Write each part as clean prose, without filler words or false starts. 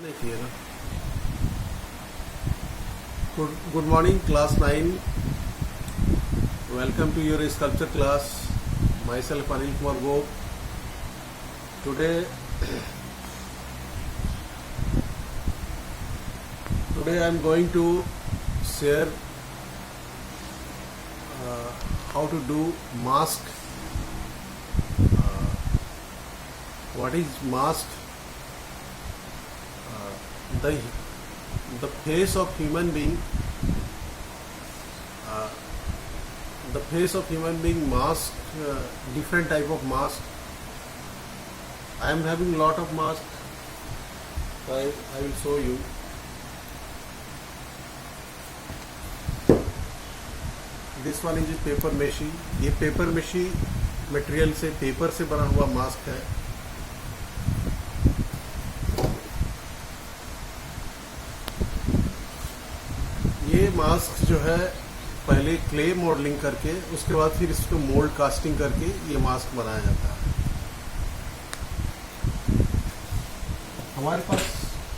देखिए ना। Good morning class 9। Welcome to your sculpture class. Myself Anil Kumar Gop. Today I am going to share how to do mask. What is mask? The face of human being. The face of human being mask. Different type of mask. I am having lot of mask. I will show you. This one is paper मेशी। ये paper मेशी material से, paper से बना हुआ mask है। ये mask जो है पहले क्ले मॉडलिंग करके, उसके बाद फिर इसको मोल्ड कास्टिंग करके ये मास्क बनाया जाता है। हमारे पास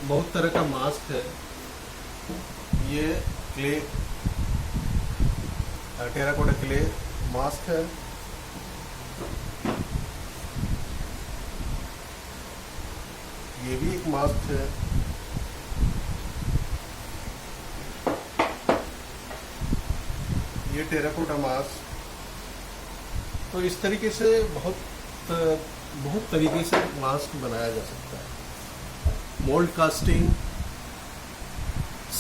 बहुत तरह का मास्क है। ये क्ले, टेराकोटा क्ले मास्क है। ये भी एक मास्क है। ये टेराकोटा मास्क। तो इस तरीके से बहुत तरीके से मास्क बनाया जा सकता है। Mould casting,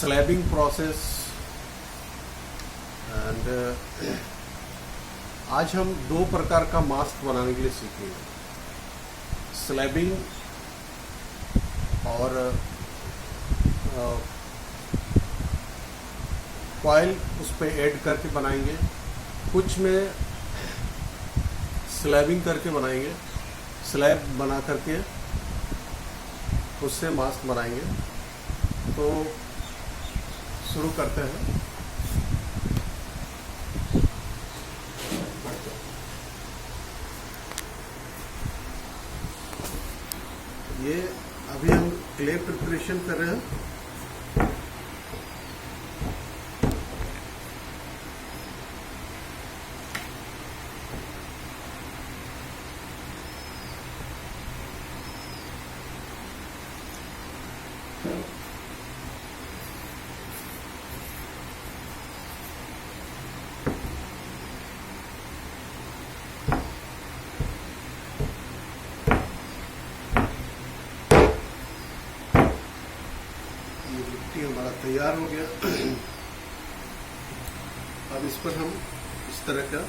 slabbing process. And आज हम दो प्रकार का मास्क बनाने के लिए सीखेंगे, स्लैबिंग और फॉइल उस पर ऐड करके बनाएंगे। कुछ में स्लैबिंग करके बनाएंगे, स्लैब बना करके उससे मास्क बनाएंगे। तो शुरू करते हैं। ये अभी हम क्ले प्रिपरेशन कर रहे हैं। हमारा तैयार हो गया। अब इस पर हम इस तरह का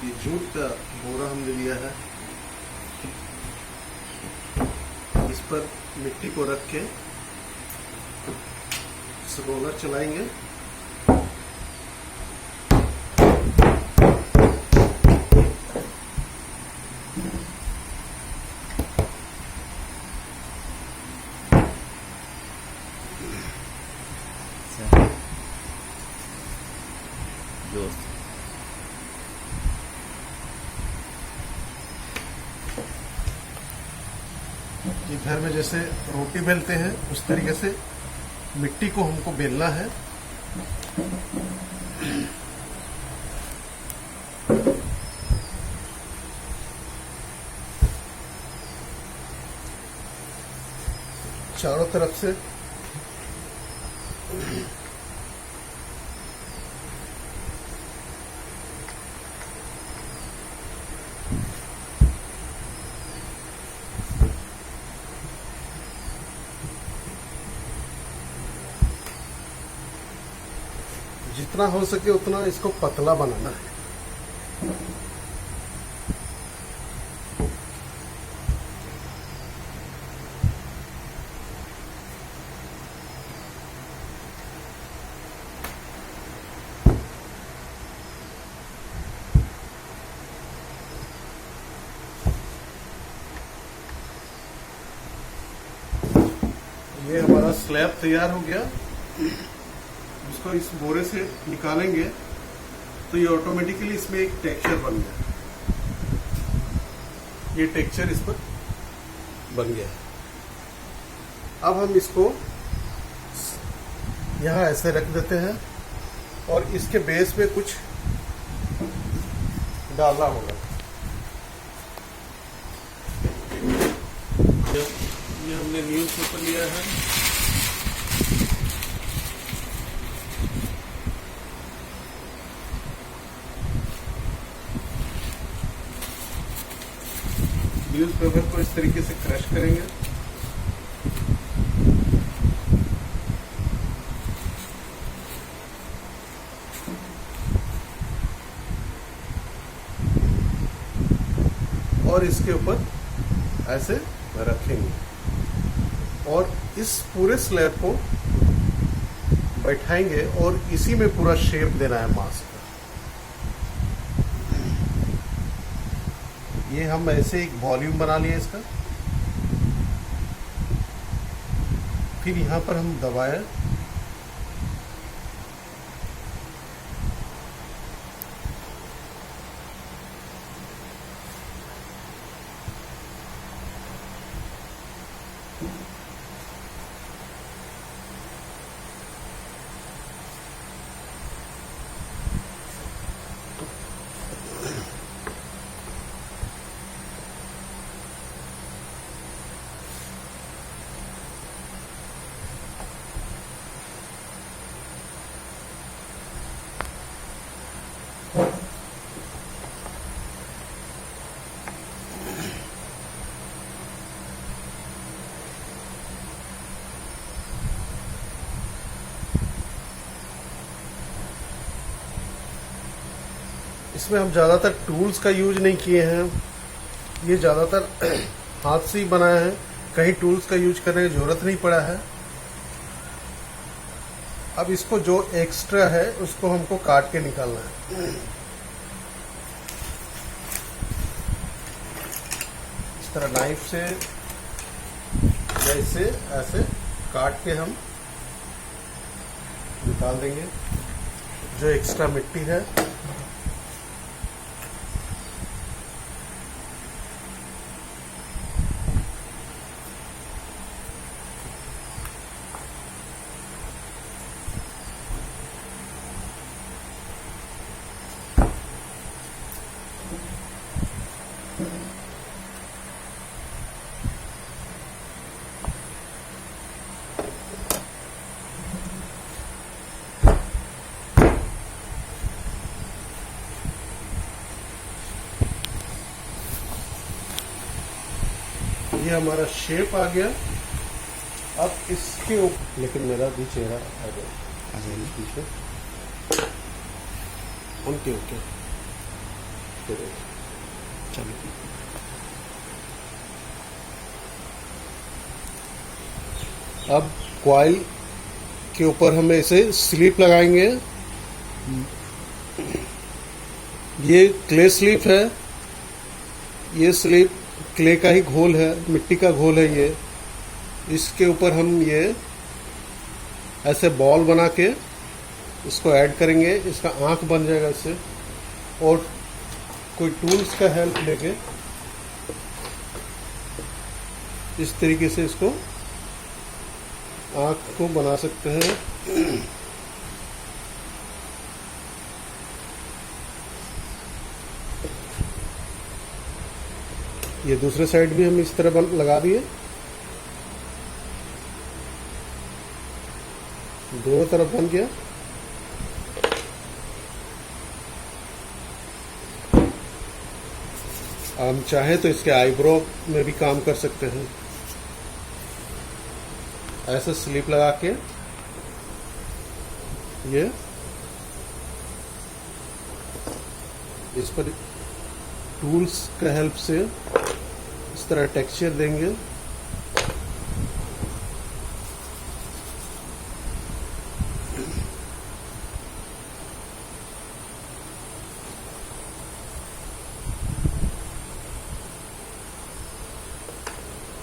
ये जूट का बोरा हमने लिया है। इस पर मिट्टी को रख के रोलर चलाएंगे। ये घर में जैसे रोटी बेलते हैं उस तरीके से मिट्टी को हमको बेलना है। चारों तरफ से जितना हो सके उतना इसको पतला बनाना है। ये हमारा स्लैब तैयार हो गया। इसको इस बोरे से निकालेंगे तो ये ऑटोमेटिकली इसमें एक टेक्सचर बन गया। ये टेक्सचर इस पर बन गया है। अब हम इसको यहाँ ऐसे रख देते हैं और इसके बेस पे कुछ डालना होगा। ये हमने न्यूज़ पेपर लिया है, न्यूज़ पेपर को इस तरीके से क्रश करेंगे। और इसके ऊपर ऐसे रखेंगे और इस पूरे स्लैब को बैठाएंगे और इसी में पूरा शेप देना है मास्क का। ये हम ऐसे एक वॉल्यूम बना लिए इसका, फिर यहां पर हम दबाएं, इसमें हम ज़्यादातर टूल्स का यूज नहीं किए हैं, ये ज़्यादातर हाथ से ही बनाया है, कहीं टूल्स का यूज करने की ज़रूरत नहीं पड़ा है। अब इसको जो एक्स्ट्रा है उसको हमको काट के निकालना है। इस तरह नाइफ से जैसे ऐसे काट के हम निकाल देंगे जो एक्स्ट्रा मिट्टी है। ये हमारा शेप आ गया। अब इसके ऊपर, लेकिन मेरा भी चेहरा आ गया पीछे। ओके ओके चलो। अब कॉइल के ऊपर हम इसे स्लिप लगाएंगे। ये क्ले स्लिप है, ये स्लिप क्ले का ही घोल है, मिट्टी का घोल है ये। इसके ऊपर हम ये ऐसे बॉल बना के इसको ऐड करेंगे, इसका आंख बन जाएगा इससे। और कोई टूल्स का हेल्प लेके इस तरीके से इसको आंख को बना सकते हैं। ये दूसरे साइड भी हम इस तरह लगा दिए, दोनों तरफ बन गया। हम चाहे तो इसके आईब्रो में भी काम कर सकते हैं। ऐसे स्लिप लगा के ये इस पर टूल्स का हेल्प से इस तरह टेक्सचर देंगे।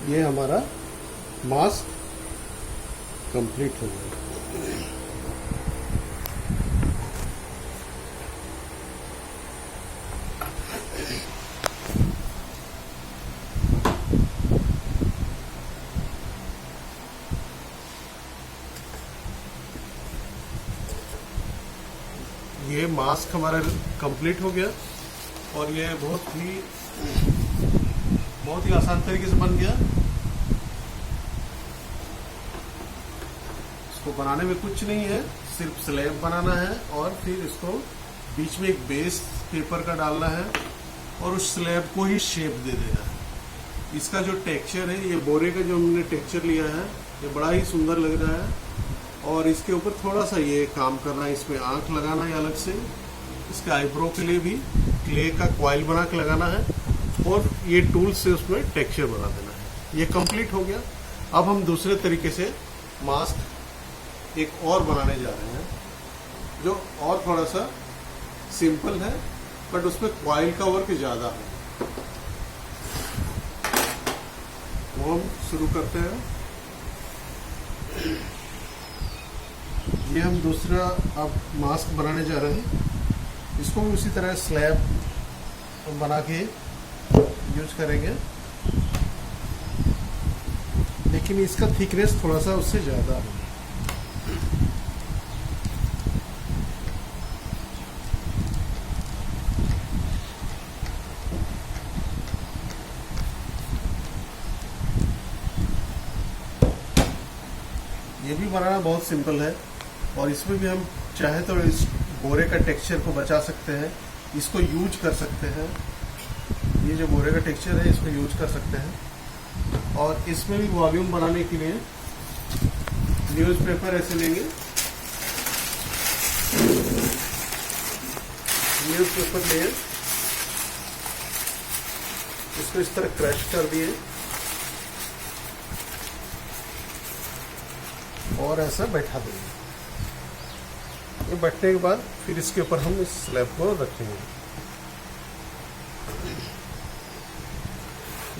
ये हमारा मास्क कंप्लीट हो गया। मास्क हमारा कंप्लीट हो गया और ये बहुत ही आसान तरीके से बन गया। इसको बनाने में कुछ नहीं है, सिर्फ स्लैब बनाना है और फिर इसको बीच में एक बेस पेपर का डालना है और उस स्लैब को ही शेप दे देना है। इसका जो टेक्सचर है, ये बोरे का जो हमने टेक्सचर लिया है, ये बड़ा ही सुंदर लग रहा है। और इसके ऊपर थोड़ा सा ये काम करना है, इसमें आंख लगाना है अलग से, इसके आईब्रो के लिए भी क्ले का कॉइल बना के लगाना है और ये टूल से उसमें टेक्सचर बना देना है। ये कंप्लीट हो गया। अब हम दूसरे तरीके से मास्क एक और बनाने जा रहे हैं, जो और थोड़ा सा सिंपल है बट उसमें कॉइल का वर्क ज़्यादा है। वो हम शुरू करते हैं। ये हम दूसरा अब मास्क बनाने जा रहे हैं। इसको भी उसी तरह स्लैब बना के यूज करेंगे, लेकिन इसका थिकनेस थोड़ा सा उससे ज़्यादा है। ये भी बनाना बहुत सिंपल है और इसमें भी हम चाहे तो इस बोरे का टेक्सचर को बचा सकते हैं, इसको यूज कर सकते हैं। ये जो बोरे का टेक्सचर है इसको यूज कर सकते हैं। और इसमें भी वॉल्यूम बनाने के लिए न्यूज़पेपर ऐसे लेंगे, न्यूज़पेपर लिए इसको इस तरह क्रश कर दिए और ऐसा बैठा देंगे। ये बैठने के बाद फिर इसके ऊपर हम इस स्लैब को रखेंगे।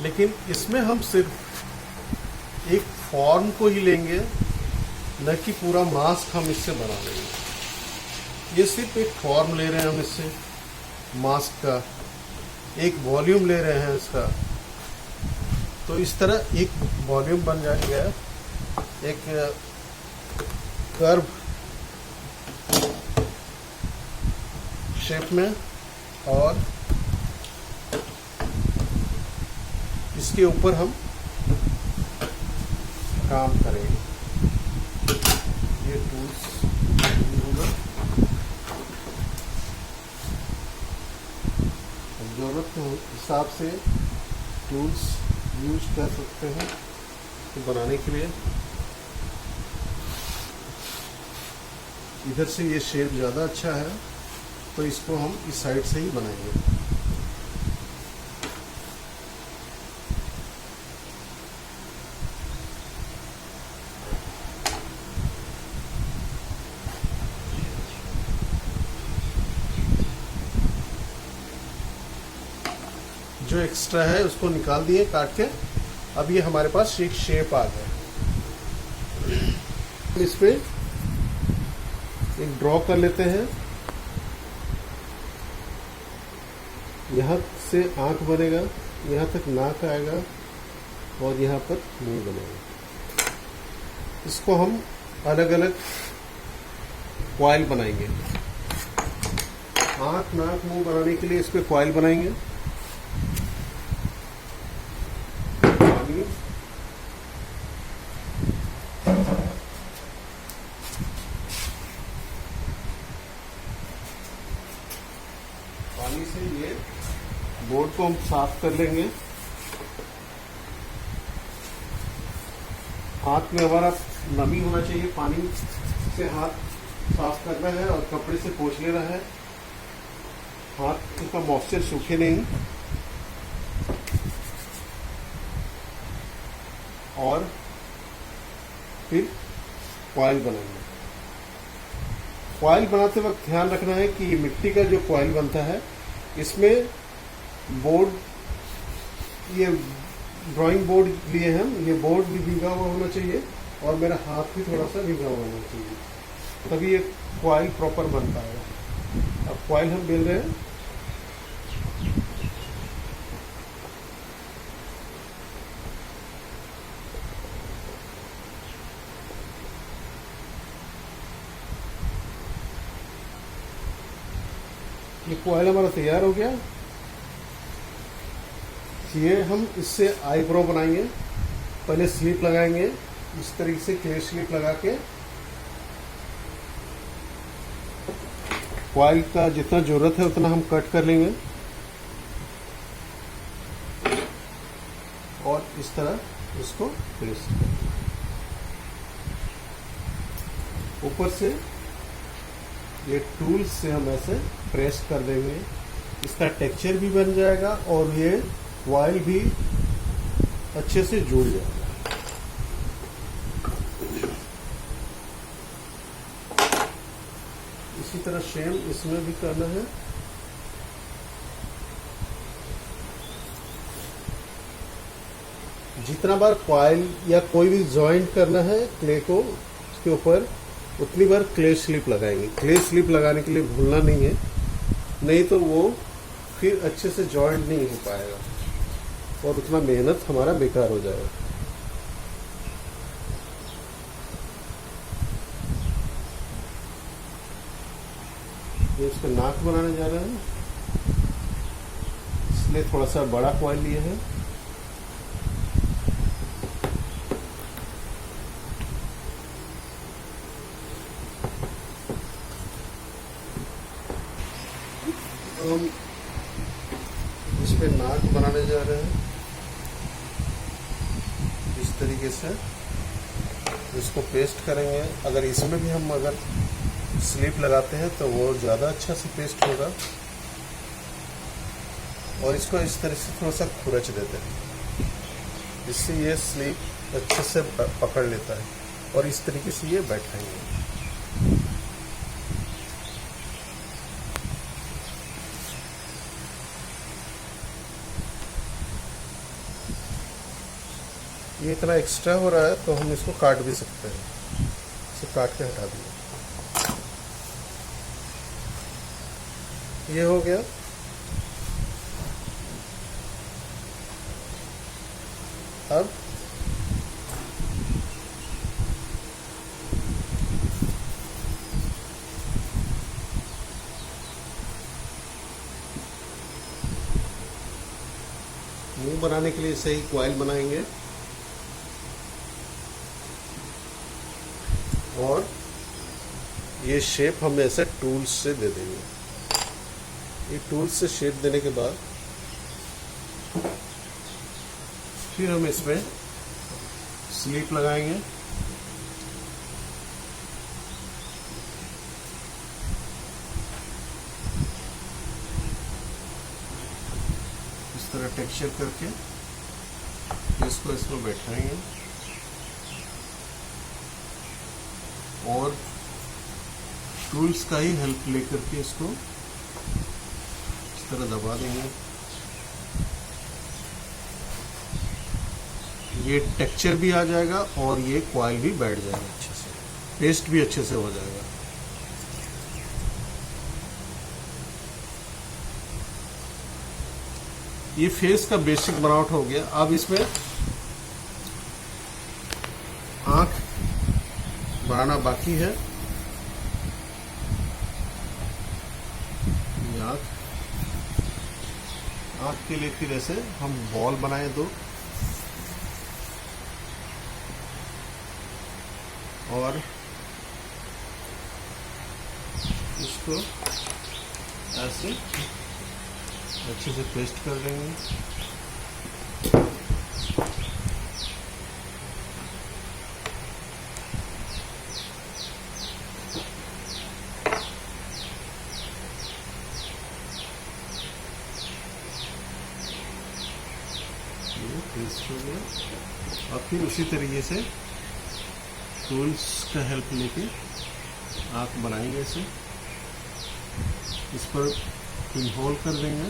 लेकिन इसमें हम सिर्फ एक फॉर्म को ही लेंगे, न कि पूरा मास्क हम इससे बना लेंगे। ये सिर्फ एक फॉर्म ले रहे हैं हम इससे, मास्क का एक वॉल्यूम ले रहे हैं इसका। तो इस तरह एक वॉल्यूम बन जाएगा, एक कर्व शेप में। और इसके ऊपर हम काम करेंगे। ये टूल्स होगा, जरूरत के हिसाब से टूल्स यूज कर सकते हैं तो बनाने के लिए। इधर से ये शेप ज़्यादा अच्छा है तो इसको हम इस साइड से ही बनाएंगे। जो एक्स्ट्रा है उसको निकाल दिए काट के। अब ये हमारे पास एक शेप आ गया। इस पे एक ड्रॉ कर लेते हैं। यहाँ से आंख बनेगा, यहाँ तक नाक आएगा और यहाँ पर मुंह बनेगा। इसको हम अलग अलग कॉइल बनाएंगे। आंख नाक मुंह बनाने के लिए इस पे कॉइल बनाएंगे। पानी से ये बोर्ड को हम साफ कर लेंगे। हाथ में हमारा नमी होना चाहिए, पानी से हाथ साफ करना है और कपड़े से पोंछ लेना है। हाथ का मॉइस्चर सूखे नहीं। और फिर कॉइल बनाएंगे। कॉइल बनाते वक्त ध्यान रखना है कि मिट्टी का जो कॉइल बनता है इसमें बोर्ड, ये ड्राइंग बोर्ड लिए हम, ये बोर्ड भी भीगा हुआ होना चाहिए और मेरा हाथ भी थोड़ा सा भीगा हुआ होना चाहिए, तभी ये कॉइल प्रॉपर बन पाएगा। अब कॉइल हम बेल रहे हैं। ये कॉइल हमारा तैयार हो गया। ये हम इससे आईब्रो बनाएंगे। पहले स्लिप लगाएंगे, इस तरीके से क्ले स्लिप लगा के कॉइल का जितना जरूरत है उतना हम कट कर लेंगे और इस तरह इसको प्रेस करेंगे। ऊपर से ये टूल से हम ऐसे प्रेस कर देंगे, इसका टेक्सचर भी बन जाएगा और ये कॉइल भी अच्छे से जुड़ जाएगा। इसी तरह सेम इसमें भी करना है। जितना बार कॉइल या कोई भी जॉइंट करना है क्ले को उसके ऊपर, उतनी बार क्ले स्लिप लगाएंगे। क्ले स्लिप लगाने के लिए भूलना नहीं है, नहीं तो वो फिर अच्छे से जॉइंट नहीं हो पाएगा और उतना मेहनत हमारा बेकार हो जाएगा। ये इसका नाक बनाने जा रहा है, इसलिए थोड़ा सा बड़ा कॉइल लिए है। हम इस पे नाक बनाने जा रहे हैं। इस तरीके से इसको पेस्ट करेंगे। अगर इसमें भी हम स्लिप लगाते हैं तो वो ज़्यादा अच्छा से पेस्ट होगा। और इसको इस तरह से थोड़ा सा खुरच देते हैं, इससे ये स्लिप अच्छे से पकड़ लेता है और इस तरीके से ये बैठाएंगे। ये इतना एक्स्ट्रा हो रहा है तो हम इसको काट भी सकते हैं, इसे काट के हटा दिए। ये हो गया। अब मुंह बनाने के लिए सही कॉइल बनाएंगे और ये शेप हम ऐसे टूल्स से दे देंगे। ये टूल्स से शेप देने के बाद फिर हम इसमें स्लिप लगाएंगे। इस तरह टेक्सचर करके इसको इसमें बैठाएंगे और टूल्स का ही हेल्प लेकर के इसको इस तरह दबा देंगे। ये टेक्सचर भी आ जाएगा और ये कॉइल भी बैठ जाएगा अच्छे से, पेस्ट भी अच्छे से हो जाएगा। ये फेस का बेसिक बनावट हो गया। अब इसमें आंख बनाना बाकी है। ये आंख के लिए फिर ऐसे हम बॉल बनाए दो और इसको ऐसे अच्छे से पेस्ट कर लेंगे। ये पेस्ट हो गया। और फिर उसी तरीके से टूल्स का हेल्प लेके आँख बनाएंगे। इसे इस पर पिन होल कर देंगे।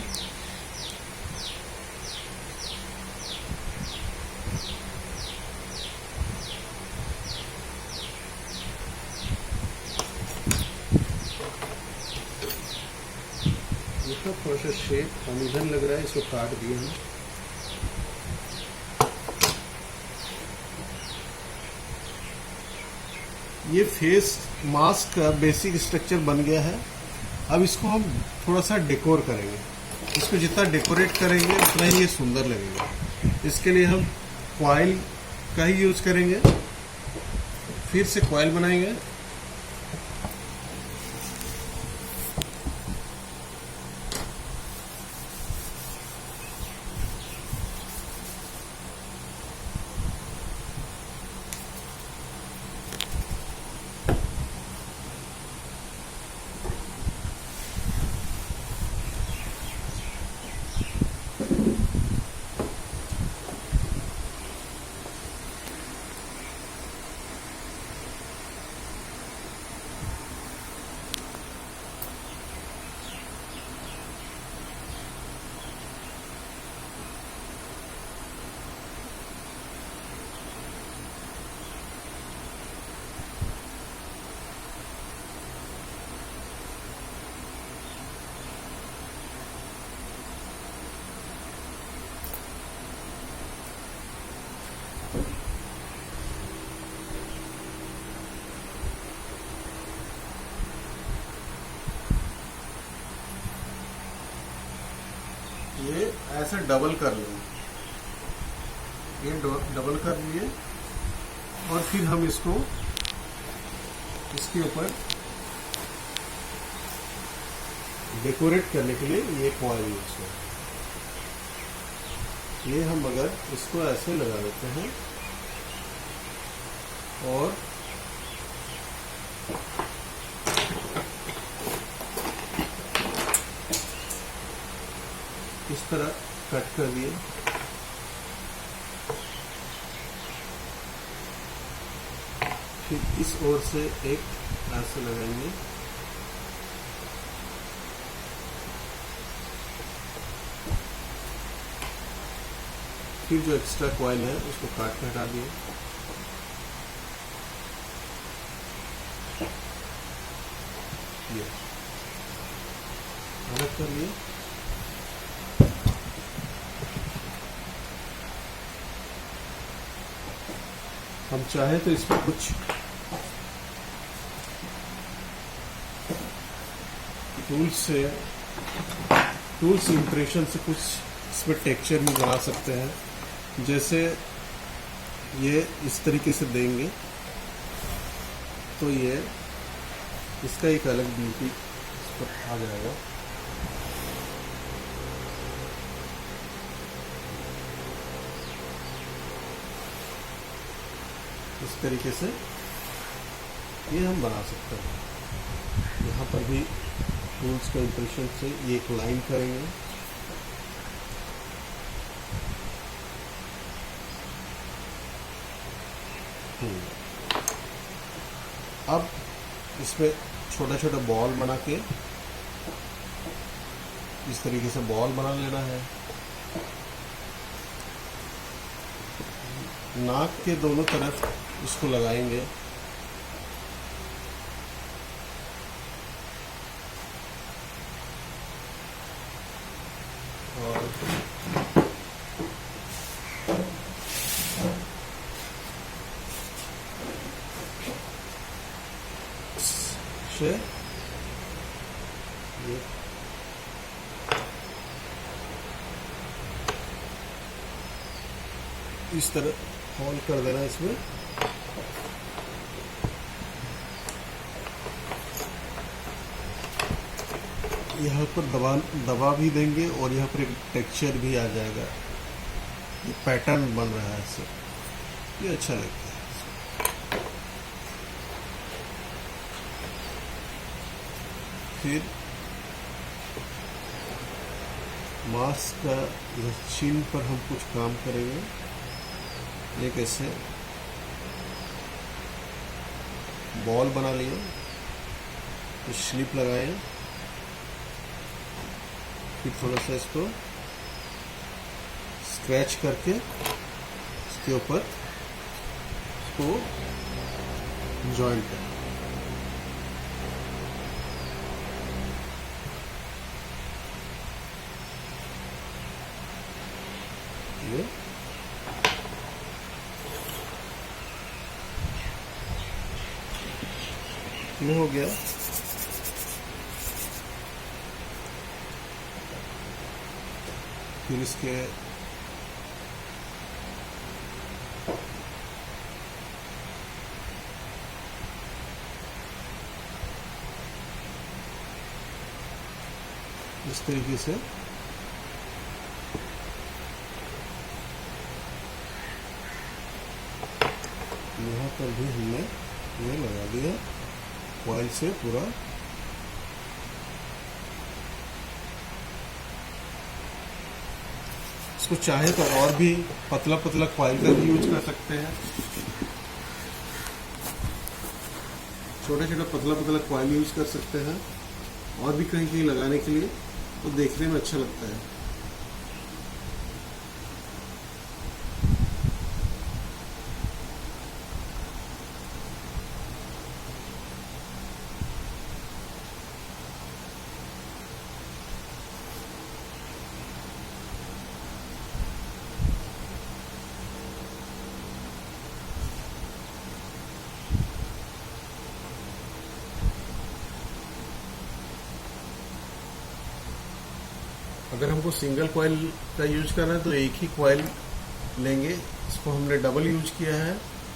इसका थोड़ा सा शेप अनइवन लग रहा है, इसको काट दिए हैं। ये फेस मास्क का बेसिक स्ट्रक्चर बन गया है। अब इसको हम थोड़ा सा डेकोर करेंगे। इसको जितना डेकोरेट करेंगे उतना ही ये सुंदर लगेगा। इसके लिए हम कॉइल का ही यूज करेंगे। फिर से कॉइल बनाएंगे। ये ऐसे डबल कर लेंगे। ये डबल कर लिए और फिर हम इसको इसके ऊपर डेकोरेट करने के लिए ये कॉइल यूज है। ये हम अगर इसको ऐसे लगा देते हैं और इस तरह कट कर दिए, फिर इस ओर से एक ऐसे लगाएंगे, फिर जो एक्स्ट्रा कॉइल है उसको काट के हटा दिए। ये अलग कर लिए। हम चाहे तो इसमें कुछ टूल्स इम्प्रेशन से कुछ इसमें टेक्सचर भी बना सकते हैं। जैसे ये इस तरीके से देंगे तो ये इसका एक अलग ब्यूटी इस पर आ जाएगा। इस तरीके से ये हम बना सकते हैं। यहाँ पर भी टूल्स का इंप्रेशन से ये एक लाइन करेंगे। अब इसमें छोटा छोटा बॉल बना के इस तरीके से बॉल बना लेना है। नाक के दोनों तरफ इसको लगाएंगे। और से ये इस तरह होल कर देना इसमें। यहाँ पर दबा भी देंगे और यहाँ पर एक टेक्सचर भी आ जाएगा। ये पैटर्न बन रहा है इससे, ये अच्छा लगता है। फिर मास्क का चिन्ह पर हम कुछ काम करेंगे। ये कैसे बॉल बना लिए, कुछ स्लिप लगाए, फिर थोड़ा सा इसको स्क्रैच करके इसके ऊपर इसको जॉइंट करें। ये हो गया। फिर इसके इस तरीके से यहाँ पर भी हमने ये लगा दिया कॉइल से पूरा। इसको चाहे तो और भी पतला पतला कॉइल का भी यूज कर सकते हैं, छोटे छोटे पतला पतला कॉइल यूज कर सकते हैं और भी कहीं कहीं लगाने के लिए, तो देखने में अच्छा लगता है। अगर हमको सिंगल कॉइल का यूज करना है तो एक ही कॉइल लेंगे। इसको हमने डबल यूज किया है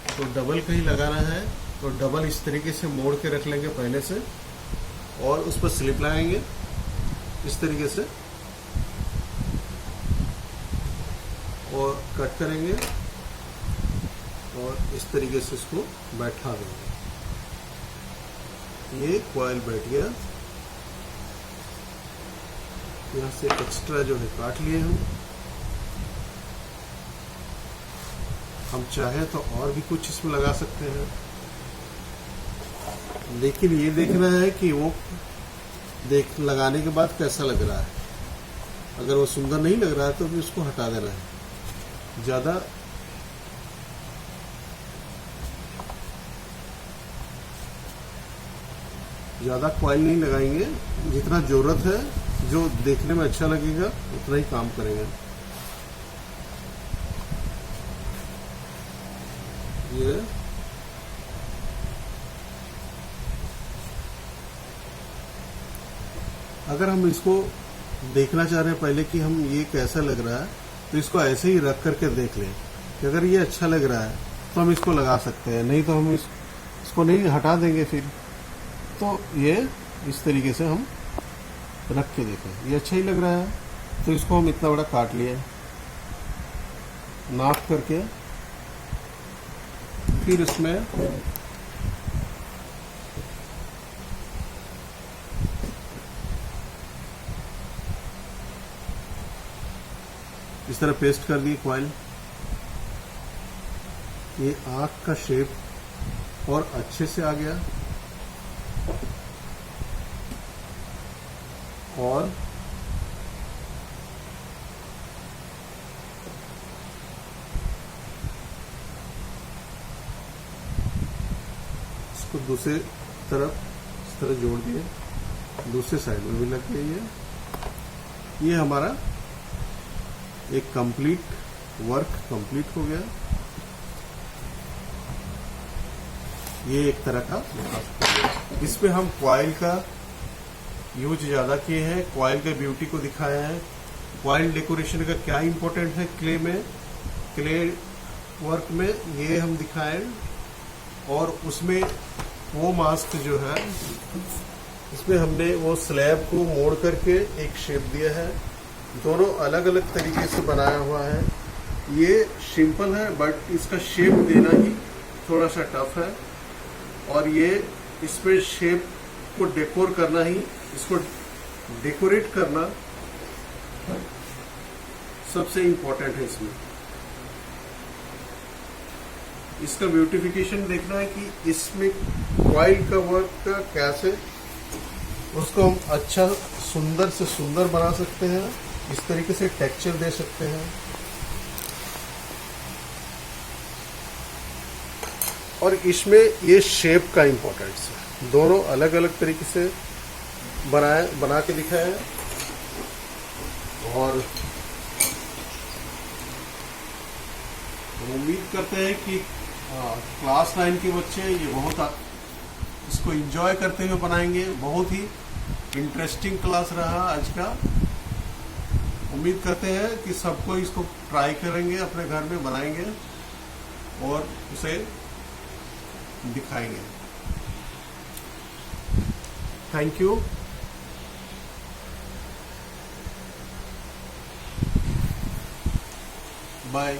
तो डबल का ही लगाना है, तो डबल इस तरीके से मोड़ के रख लेंगे पहले से और उस पर स्लिप लगाएंगे इस तरीके से और कट करेंगे और इस तरीके से इसको बैठा देंगे। ये कॉइल बैठ गया। यहाँ से एक्स्ट्रा जो है काट लिए हम चाहे तो और भी कुछ इसमें लगा सकते हैं, लेकिन ये देखना है कि वो लगाने के बाद कैसा लग रहा है। अगर वो सुंदर नहीं लग रहा है तो भी उसको हटा देना है। ज़्यादा कॉइल नहीं लगाएंगे, जितना ज़रूरत है, जो देखने में अच्छा लगेगा उतना ही काम करेंगे। ये अगर हम इसको देखना चाह रहे हैं पहले कि हम ये कैसा लग रहा है, तो इसको ऐसे ही रख करके देख लें कि अगर ये अच्छा लग रहा है तो हम इसको लगा सकते हैं, नहीं तो हम इसको नहीं हटा देंगे। फिर तो ये इस तरीके से हम रख के देखें, ये अच्छा ही लग रहा है तो इसको हम इतना बड़ा काट लिए नाप करके। फिर इसमें इस तरह पेस्ट कर दिए कॉइल। ये आंख का शेप और अच्छे से आ गया और इसको दूसरे तरफ इस तरह जोड़ दिए, दूसरे साइड में भी लग गई है। ये हमारा एक वर्क कंप्लीट हो गया। ये एक तरह का इसमें हम कॉइल का यूज ज़्यादा किए हैं, कॉइल के ब्यूटी को दिखाया है। कॉइल डेकोरेशन का क्या इंपॉर्टेंट है क्ले वर्क में, ये हम दिखाएं। और उसमें वो मास्क जो है, इसमें हमने वो स्लैब को मोड़ करके एक शेप दिया है। दोनों अलग अलग तरीके से बनाया हुआ है। ये सिंपल है बट इसका शेप देना ही थोड़ा सा टफ है, और ये इसमें शेप को डेकोर करना ही, इसको डेकोरेट करना सबसे इम्पोर्टेंट है। इसका ब्यूटिफिकेशन देखना है कि इसमें कॉइल का वर्क का कैसे उसको हम अच्छा सुंदर से सुंदर बना सकते हैं, इस तरीके से टेक्सचर दे सकते हैं। और इसमें ये शेप का इम्पोर्टेंस है, दोनों अलग अलग तरीके से बना के दिखाया है। और उम्मीद करते हैं कि क्लास 9 के बच्चे ये बहुत इसको एंजॉय करते हुए बनाएंगे। बहुत ही इंटरेस्टिंग क्लास रहा आज का। उम्मीद करते हैं कि सबको इसको ट्राई करेंगे, अपने घर में बनाएंगे और उसे दिखाएंगे। Thank you. बाय।